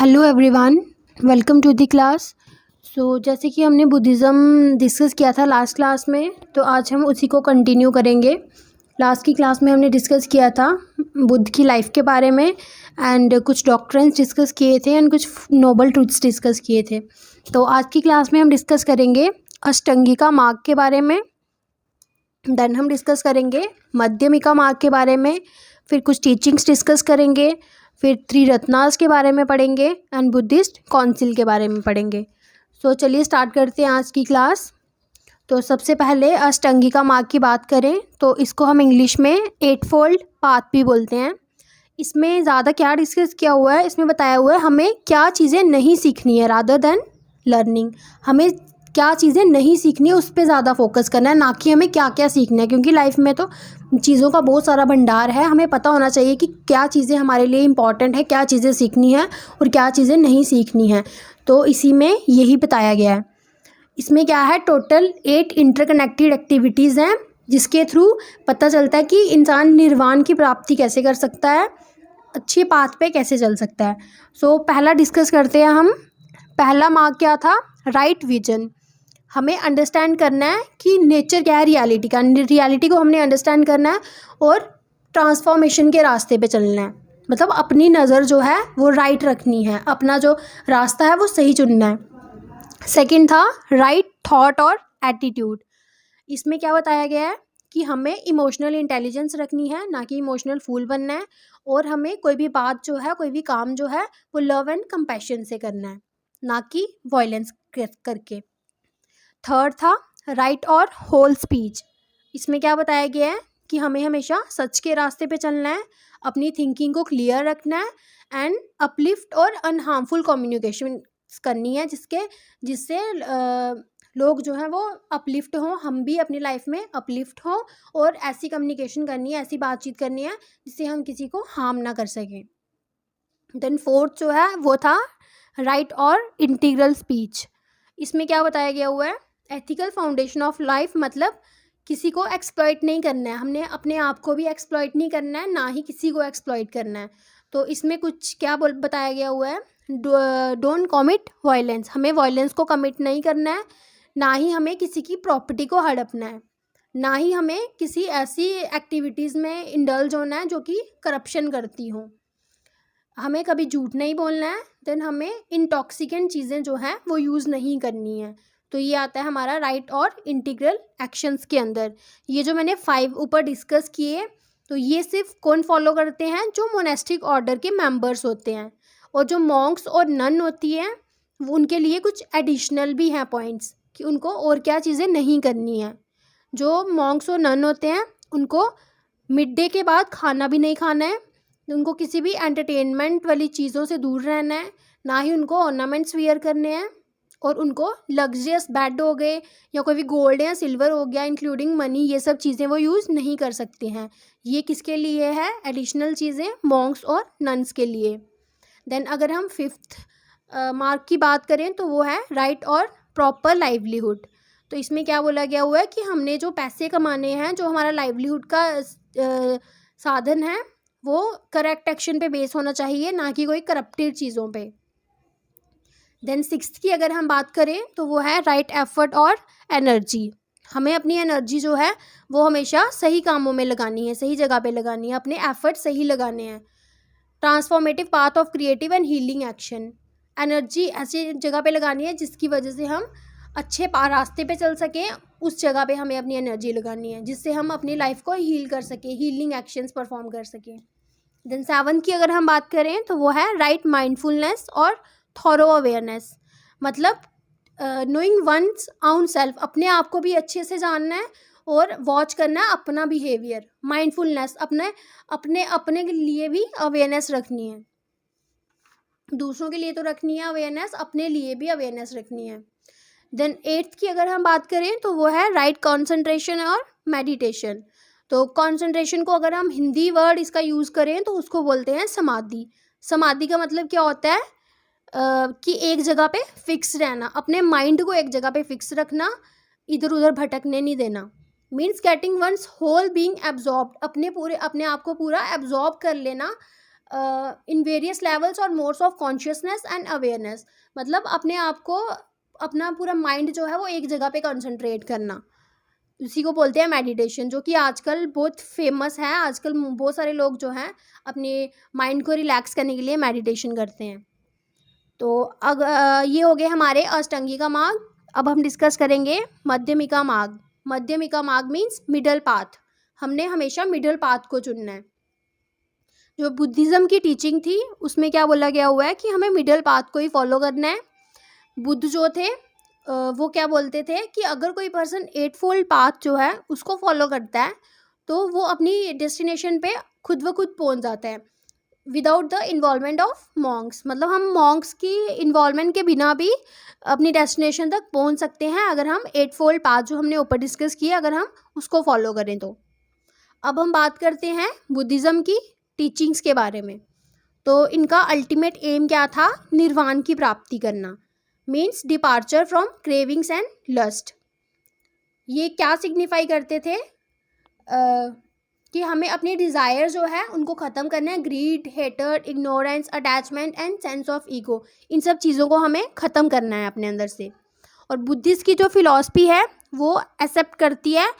Hello everyone, welcome to the class. जैसे कि हमने बुद्धिज़्म डिस्कस किया था लास्ट क्लास में, तो आज हम उसी को कंटिन्यू करेंगे। लास्ट की क्लास में हमने डिस्कस किया था बुद्ध की लाइफ के बारे में एंड कुछ डॉक्ट्रिन्स डिस्कस किए थे एंड कुछ नोबल ट्रूथ्स डिस्कस किए थे। तो आज की क्लास में हम डिस्कस करेंगे अष्टांगिका मार्ग के बारे में। देन हम डिस्कस करेंगे मध्यमिका मार्ग के बारे में, फिर कुछ टीचिंग्स डिस्कस करेंगे, फिर थ्री रत्नास के बारे में पढ़ेंगे एंड बुद्धिस्ट काउंसिल के बारे में पढ़ेंगे। चलिए स्टार्ट करते हैं आज की क्लास। तो सबसे पहले अष्टांगिका मार्ग की बात करें तो इसको हम इंग्लिश में 8-fold पाथ भी बोलते हैं। इसमें ज़्यादा क्या डिस्कस किया हुआ है, इसमें बताया हुआ है हमें क्या चीज़ें नहीं सीखनी है रादर देन लर्निंग। हमें क्या चीज़ें नहीं सीखनी है उस पर ज़्यादा फोकस करना है, ना कि हमें क्या क्या सीखना है, क्योंकि लाइफ में तो चीज़ों का बहुत सारा भंडार है। हमें पता होना चाहिए कि क्या चीज़ें हमारे लिए इम्पॉर्टेंट है, क्या चीज़ें सीखनी है और क्या चीज़ें नहीं सीखनी है। तो इसी में यही बताया गया है। इसमें क्या है, टोटल 8 इंटरकनेक्टेड एक्टिविटीज़ हैं जिसके थ्रू पता चलता है कि इंसान निर्वाण की प्राप्ति कैसे कर सकता है, अच्छे पाथ पे कैसे चल सकता है। पहला डिस्कस करते हैं हम। पहला मार्ग क्या था, राइट विजन। हमें अंडरस्टैंड करना है कि नेचर क्या है, रियलिटी का, रियलिटी को हमने अंडरस्टैंड करना है और ट्रांसफॉर्मेशन के रास्ते पे चलना है। मतलब अपनी नज़र जो है वो राइट रखनी है, अपना जो रास्ता है वो सही चुनना है। सेकंड था राइट थॉट और एटीट्यूड। इसमें क्या बताया गया है कि हमें इमोशनल इंटेलिजेंस रखनी है, ना कि इमोशनल फूल बनना है। और हमें कोई भी बात जो है, कोई भी काम जो है वो लव एंड कंपैशन से करना है, ना कि वायलेंस करके। थर्ड था राइट और होल स्पीच। इसमें क्या बताया गया है कि हमें हमेशा सच के रास्ते पे चलना है, अपनी थिंकिंग को क्लियर रखना है एंड अपलिफ्ट और अनहार्मफुल कम्युनिकेशन करनी है, जिससे लोग जो हैं वो अपलिफ्ट हों, हम भी अपनी लाइफ में अपलिफ्ट हों। और ऐसी कम्युनिकेशन करनी है, ऐसी बातचीत करनी है जिससे हम किसी को हार्म ना कर सकें। देन फोर्थ जो है वो था राइट और इंटीग्रल स्पीच। इसमें क्या बताया गया हुआ है, एथिकल फाउंडेशन ऑफ लाइफ। मतलब किसी को एक्सप्लॉइट नहीं करना है, हमने अपने आप को भी एक्सप्लॉइट नहीं करना है, ना ही किसी को एक्सप्लॉइट करना है। तो इसमें कुछ क्या बताया गया हुआ है, डोंट कमिट वायलेंस। हमें वायलेंस को कमिट नहीं करना है, ना ही हमें किसी की प्रॉपर्टी को हड़पना है, ना ही हमें किसी ऐसी एक्टिविटीज़ में इंडल्ज होना है जो कि करप्शन करती हों। हमें कभी झूठ नहीं बोलना है। देन हमें इंटॉक्सिकेंट चीज़ें जो हैं वो यूज़ नहीं करनी है। तो ये आता है हमारा राइट और इंटीग्रल एक्शंस के अंदर। ये जो मैंने 5 ऊपर डिस्कस किए, तो ये सिर्फ कौन फॉलो करते हैं, जो मोनेस्टिक ऑर्डर के मेंबर्स होते हैं। और जो मॉन्क्स और नन होती हैं उनके लिए कुछ एडिशनल भी हैं पॉइंट्स कि उनको और क्या चीज़ें नहीं करनी है। जो मॉन्क्स और नन होते हैं उनको मिड डे के बाद खाना भी नहीं खाना है, उनको किसी भी एंटरटेनमेंट वाली चीज़ों से दूर रहना है, ना ही उनको ऑर्नामेंट्स वियर करने हैं। और उनको लग्जरियस बेड हो गए या कोई भी गोल्ड या सिल्वर हो गया इंक्लूडिंग मनी, ये सब चीज़ें वो यूज़ नहीं कर सकते हैं। ये किसके लिए है, एडिशनल चीज़ें मॉन्क्स और नन्स के लिए। देन अगर हम 5th मार्क की बात करें तो वो है राइट और प्रॉपर लाइवलीहुड। तो इसमें क्या बोला गया हुआ है कि हमने जो पैसे कमाने हैं, जो हमारा लाइवलीहुड का साधन है, वो करेक्ट एक्शन पे बेस होना चाहिए, ना कि कोई करप्टेड चीज़ों पे। देन 6th की अगर हम बात करें तो वो है राइट एफर्ट और एनर्जी। हमें अपनी एनर्जी जो है वो हमेशा सही कामों में लगानी है, सही जगह पे लगानी है, अपने एफर्ट सही लगाने हैं। Transformative path of creative and healing action. Energy ऐसी जगह पे लगानी है जिसकी वजह से हम अच्छे रास्ते पे चल सकें, उस जगह पे हमें अपनी एनर्जी लगानी है जिससे हम अपनी लाइफ को हील कर सकें, हीलिंग एक्शंस परफॉर्म कर सकें। देन 7th की अगर हम बात करें तो वो है राइट माइंडफुलनेस और थॉरो अवेयरनेस। मतलब नोइंग वंस आउन सेल्फ, अपने आप को भी अच्छे से जानना है और वॉच करना है अपना बिहेवियर। माइंडफुलनेस, अपने अपने अपने के लिए भी अवेयरनेस रखनी है, दूसरों के लिए तो रखनी है अवेयरनेस, अपने लिए भी अवेयरनेस रखनी है। देन 8th की अगर हम बात करें तो वो है राइट कॉन्सेंट्रेशन और मेडिटेशन। तो कॉन्सेंट्रेशन को अगर हम हिंदी वर्ड इसका यूज़ करें तो उसको बोलते हैं समाधि। समाधि का मतलब क्या होता है, कि एक जगह पे फिक्स रहना, अपने माइंड को एक जगह पे फिक्स रखना, इधर उधर भटकने नहीं देना। Means getting once whole being absorbed, अपने आप को पूरा एब्जॉर्ब कर लेना, इन वेरियस लेवल्स और modes of consciousness and awareness, मतलब अपने आप को, अपना पूरा माइंड जो है वो एक जगह पे कंसंट्रेट करना, उसी को बोलते हैं मेडिटेशन, जो कि आजकल बहुत फेमस है। आजकल बहुत सारे लोग जो हैं अपने माइंड को रिलैक्स करने के लिए मेडिटेशन करते हैं। तो ये हो गए हमारे अष्टांगिका मार्ग। अब हम डिस्कस करेंगे मध्यमिका मार्ग। मध्यमिका मार्ग मीन्स मिडल पाथ। हमने हमेशा मिडल पाथ को चुनना है। जो बुद्धिज़्म की टीचिंग थी उसमें क्या बोला गया हुआ है कि हमें मिडल पाथ को ही फॉलो करना है। बुद्ध जो थे वो क्या बोलते थे कि अगर कोई पर्सन 8 फोल्ड पाथ जो है उसको फॉलो करता है तो वो अपनी डेस्टिनेशन पे खुद ब खुद पहुंच जाता है without the involvement of Monks. मतलब हम मॉन्क्स की इन्वॉल्वमेंट के बिना भी अपनी डेस्टिनेशन तक पहुंच सकते हैं अगर हम 8 फोल्ड पाथ जो हमने ऊपर डिस्कस किया अगर हम उसको फॉलो करें तो। अब हम बात करते हैं बुद्धिज़्म की टीचिंग्स के बारे में। तो इनका अल्टीमेट एम क्या था? निर्वाण की प्राप्ति करना, means departure from cravings and lust. ये क्या सिग्निफाई करते थे? कि हमें अपने डिज़ायर जो है उनको ख़त्म करना है। Greed, hater, ignorance, attachment and sense of ego, इन सब चीज़ों को हमें ख़त्म करना है अपने अंदर से। और बुद्धिस्ट की जो फिलॉसफी है वो एक्सेप्ट करती है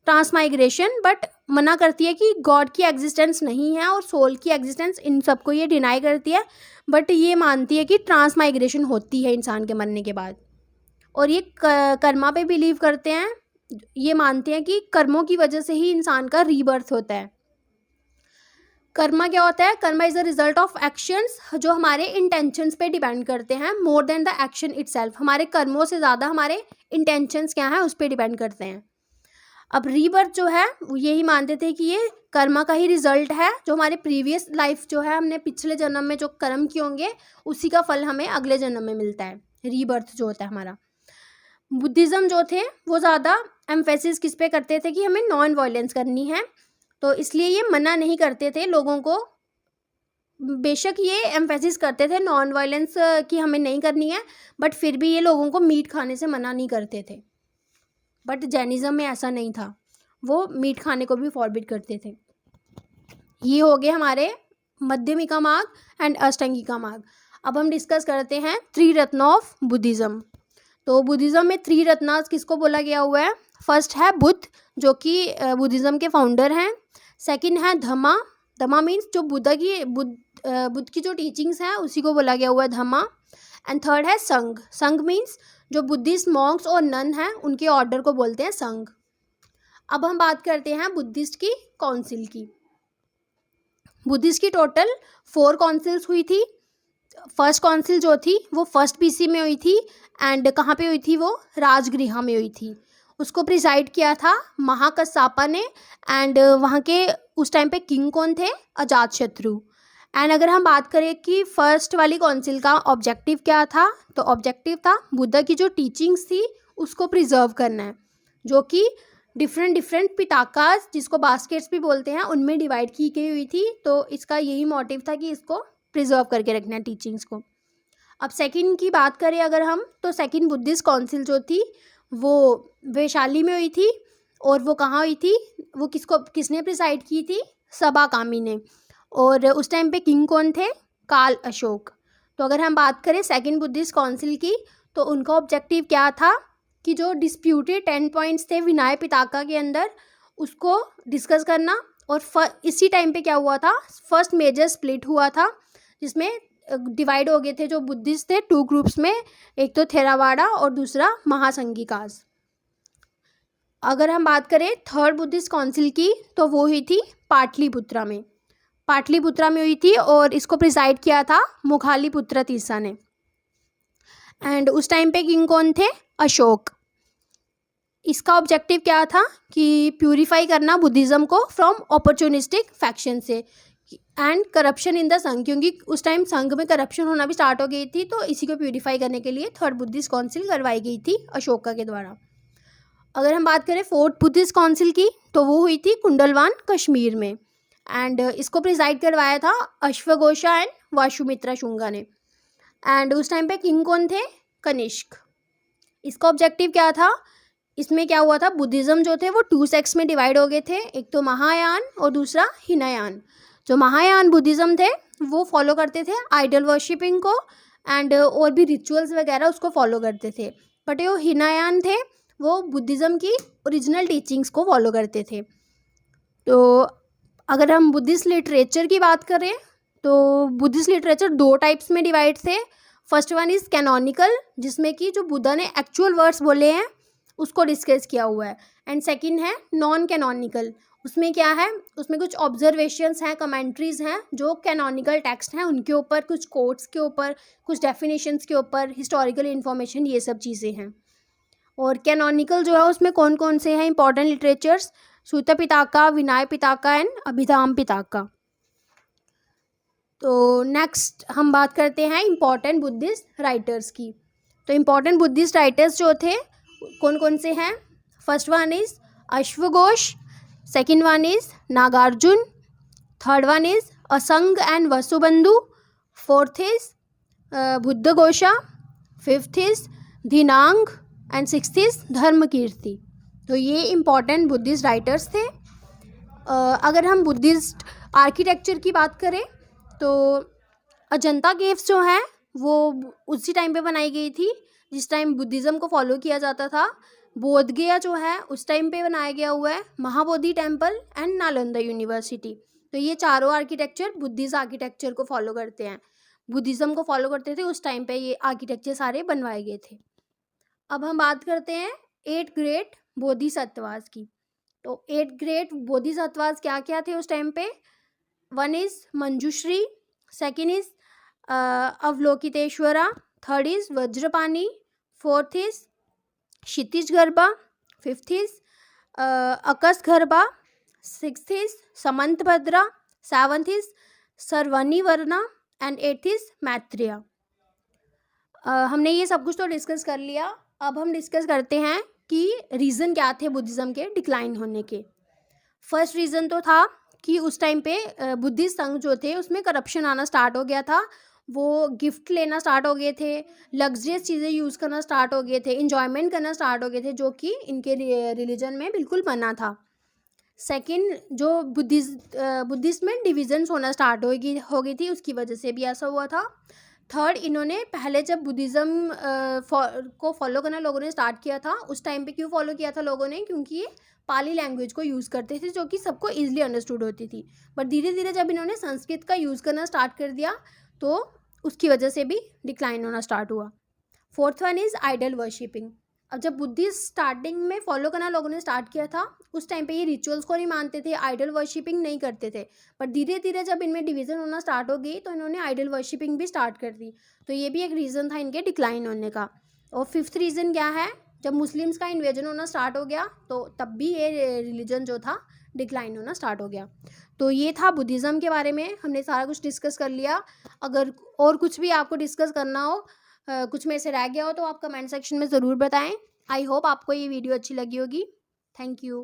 ट्रांसमाइग्रेशन, बट मना करती है कि गॉड की एग्जिस्टेंस नहीं है और सोल की एग्जिस्टेंस, इन सबको ये डिनाई करती है। बट ये मानती है कि ट्रांसमाइग्रेशन होती है इंसान के मरने के बाद। और ये कर्मा पे बिलीव करते हैं। ये मानते हैं कि कर्मों की वजह से ही इंसान का रीबर्थ होता है। कर्मा क्या होता है? Karma is the result of actions जो हमारे इंटेंशंस पे डिपेंड करते हैं more than the action itself. हमारे कर्मों से ज़्यादा हमारे इंटेंशंस क्या हैं उस पर डिपेंड करते हैं। अब रीबर्थ जो है वो यही मानते थे कि ये कर्मा का ही रिजल्ट है। जो हमारे प्रीवियस लाइफ जो है, हमने पिछले जन्म में जो कर्म किए होंगे उसी का फल हमें अगले जन्म में मिलता है। रीबर्थ जो होता है हमारा। बुद्धिज़्म जो थे वो ज़्यादा एम्फेसिस किस पे करते थे कि हमें नॉन वायलेंस करनी है, तो इसलिए ये मना नहीं करते थे लोगों को। बेशक ये एम्फेसिस करते थे नॉन वायलेंस की हमें नहीं करनी है, बट फिर भी ये लोगों को मीट खाने से मना नहीं करते थे। बट जैनिज़्म में ऐसा नहीं था, वो मीट खाने को भी फॉरबिड करते थे। ये हो गए हमारे मध्यमिका मार्ग एंड अष्टांगिका मार्ग। अब हम डिस्कस करते हैं 3 रत्न ऑफ बुद्धिज़्म। तो बुद्धिज़्म में 3 रत्नास किसको बोला गया हुआ है? फर्स्ट है बुद्ध, जो कि बुद्धिज़्म के फाउंडर हैं। सेकंड है धम्मा। धम्मा मीन्स जो बुद्ध की जो टीचिंग्स हैं उसी को बोला गया हुआ है धम्मा। एंड थर्ड है संघ। संघ मीन्स जो बुद्धिस्ट मॉन्क्स और नन हैं उनके ऑर्डर को बोलते हैं संघ। अब हम बात करते हैं बुद्धिस्ट की काउंसिल की। बुद्धिस्ट की टोटल 4 काउंसिल्स हुई थी। फर्स्ट काउंसिल जो थी वो फर्स्ट BC में हुई थी। एंड कहाँ पे हुई थी? वो राजगृह में हुई थी। उसको प्रिसाइड किया था महाकश्यपा ने। एंड वहाँ के उस टाइम पे किंग कौन थे? अजातशत्रु। एंड अगर हम बात करें कि फर्स्ट वाली काउंसिल का ऑब्जेक्टिव क्या था, तो ऑब्जेक्टिव था बुद्ध की जो टीचिंग्स थी उसको प्रिजर्व करना है, जो कि डिफरेंट पिटाकास, जिसको बास्केट्स भी बोलते हैं, उनमें डिवाइड की गई हुई थी। तो इसका यही मोटिव था कि इसको प्रिजर्व करके रखना है टीचिंग्स को। अब सेकंड की बात करें अगर हम, तो सेकंड बुद्धिस्ट काउंसिल जो थी वो वैशाली में हुई थी। और वो कहाँ हुई थी? वो किसने प्रिसाइड की थी? सबाकामी ने। और उस टाइम पे किंग कौन थे? काल अशोक। तो अगर हम बात करें सेकंड बुद्धिस्ट काउंसिल की, तो उनका ऑब्जेक्टिव क्या था कि जो डिस्प्यूटेड 10 पॉइंट्स थे विनय पिटका के अंदर उसको डिस्कस करना। और इसी टाइम पे क्या हुआ था? फर्स्ट मेजर स्प्लिट हुआ था जिसमें डिवाइड हो गए थे जो बुद्धिस्ट थे 2 ग्रुप्स में, एक तो थेरावाड़ा और दूसरा महासंघिकास। अगर हम बात करें थर्ड बुद्धिस्ट काउंसिल की, तो वो हुई थी पाटलिपुत्रा में। पाटलिपुत्रा में हुई थी और इसको प्रिसाइड किया था मुखालीपुत्र तीसरा ने। एंड उस टाइम पे किंग कौन थे? अशोक। इसका ऑब्जेक्टिव क्या था कि प्यूरिफाई करना बुद्धिज़्म को फ्रॉम अपॉर्चुनिस्टिक फैक्शन से एंड करप्शन इन द संघ, क्योंकि उस टाइम संघ में करप्शन होना भी स्टार्ट हो गई थी। तो इसी को प्यूरिफाई करने के लिए थर्ड बुद्धिस्ट काउंसिल करवाई गई थी अशोका के द्वारा। अगर हम बात करें फोर्थ बुद्धिस्ट काउंसिल की, तो वो हुई थी कुंडलवान कश्मीर में। एंड इसको प्रिसाइड करवाया था अश्वघोषा एंड वाशुमित्रा शुंगा ने। एंड उस टाइम पे किंग कौन थे? कनिष्क। इसका ऑब्जेक्टिव क्या था? इसमें क्या हुआ था? बुद्धिज़्म जो थे वो 2 सेक्ट्स में डिवाइड हो गए थे, एक तो महायान और दूसरा हिनयान। जो महायान बुद्धिज़्म थे वो फॉलो करते थे आइडल वर्शिपिंग को एंड और भी रिचुअल्स वगैरह उसको फॉलो करते थे। बट जो हिनायान थे वो बुद्धिज़्म की ओरिजिनल टीचिंग्स को फॉलो करते थे। तो अगर हम बुद्धिस्ट लिटरेचर की बात करें तो बुद्धिस्ट लिटरेचर 2 टाइप्स में डिवाइड थे। फर्स्ट वन इज़ कैनोनिकल, जिसमें कि जो बुद्धा ने एक्चुअल वर्ड्स बोले हैं उसको डिस्कस किया हुआ है, एंड सेकंड है नॉन कैनोनिकल। उसमें क्या है, उसमें कुछ ऑब्जर्वेशंस हैं, कमेंट्रीज हैं जो कैनोनिकल टेक्स्ट हैं उनके ऊपर, कुछ कोट्स के ऊपर, कुछ डेफिनेशंस के ऊपर, हिस्टोरिकल इन्फॉर्मेशन, ये सब चीज़ें हैं। और कैनोनिकल जो है उसमें कौन कौन से हैं important literatures, Sutta Pitaka, Vinaya Pitaka and Abhidhamma Pitaka. तो नेक्स्ट हम बात करते हैं इम्पॉर्टेंट बुद्धिस्ट राइटर्स की। तो इम्पॉर्टेंट बुद्धिस्ट राइटर्स जो थे कौन कौन से हैं, फर्स्ट वन इज़ अश्वघोष, second one is Nagarjuna, third one is Asanga and Vasubandhu, fourth is Buddhaghosha, fifth is Dignaga and sixth is Dharmakirti. तो ये इम्पॉर्टेंट बुद्धिस्ट राइटर्स थे। अगर हम बुद्धिस्ट आर्किटेक्चर की बात करें तो अजंता केव्स जो हैं वो उसी टाइम पे बनाई गई थी जिस टाइम बुद्धिज़्म को फॉलो किया जाता था। बोध गया जो है उस टाइम पे बनाया गया हुआ है, Mahabodhi temple and Nalanda university. तो ये चारों आर्किटेक्चर बुद्धिस्ट आर्किटेक्चर को फॉलो करते हैं, बुद्धिज़्म को फॉलो करते थे उस टाइम पे ये आर्किटेक्चर सारे बनवाए गए थे। अब हम बात करते हैं 8 ग्रेट बोधिसत्वास की। तो 8 ग्रेट बोधिसत्वास क्या क्या थे उस टाइम पे, one is Manjushri, second is Avalokiteshvara, third is Vajrapani, fourth is Kshitigarbha, fifth is Akashagarbha, sixth is Samantabhadra, seventh is Sarvanivarana and eighth is Maitreya. हमने ये सब कुछ तो डिस्कस कर लिया। अब हम डिस्कस करते हैं कि रीज़न क्या थे बुद्धिज़्म के डिक्लाइन होने के। फर्स्ट रीज़न तो था कि उस टाइम पे बुद्धिस्ट संघ जो थे उसमें करप्शन आना स्टार्ट हो गया था, वो गिफ्ट लेना स्टार्ट हो गए थे, लग्जरियस चीज़ें यूज़ करना स्टार्ट हो गए थे, इन्जॉयमेंट करना स्टार्ट हो गए थे, जो कि इनके रिलीजन में बिल्कुल मना था। सेकंड, जो बुद्धिस्ट में डिविजन्स होना स्टार्ट हो गई थी, उसकी वजह से भी ऐसा हुआ था। थर्ड, इन्होंने पहले जब बुद्धिज़्म को फॉलो करना लोगों ने स्टार्ट किया था उस टाइम पे क्यों फॉलो किया था लोगों ने, क्योंकि ये पाली लैंग्वेज को यूज़ करते थे जो कि सबको ईजिली अंडरस्टूड होती थी। बट धीरे धीरे जब इन्होंने संस्कृत का यूज़ करना स्टार्ट कर दिया तो उसकी वजह से भी डिक्लाइन होना स्टार्ट हुआ। Fourth one is idol worshipping. अब जब बुद्धिस्ट स्टार्टिंग में फॉलो करना लोगों ने स्टार्ट किया था उस टाइम पे ये रिचुअल्स को नहीं मानते थे, आइडल वर्शिपिंग नहीं करते थे। बट धीरे धीरे जब इनमें डिवीज़न होना स्टार्ट हो गई तो इन्होंने आइडल वर्शिपिंग भी स्टार्ट कर दी। तो ये भी एक रीज़न था इनके डिक्लाइन होने का। और फिफ्थ रीज़न क्या है, जब मुस्लिम्स का इन्वेजन होना स्टार्ट हो गया तो तब भी ये रिलीजन जो था डिक्लाइन होना स्टार्ट हो गया। तो ये था बुद्धिज़्म के बारे में, हमने सारा कुछ डिस्कस कर लिया। अगर और कुछ भी आपको डिस्कस करना हो, कुछ में से रह गया हो तो आप कमेंट सेक्शन में ज़रूर बताएं। आई होप आपको ये वीडियो अच्छी लगी होगी। Thank you.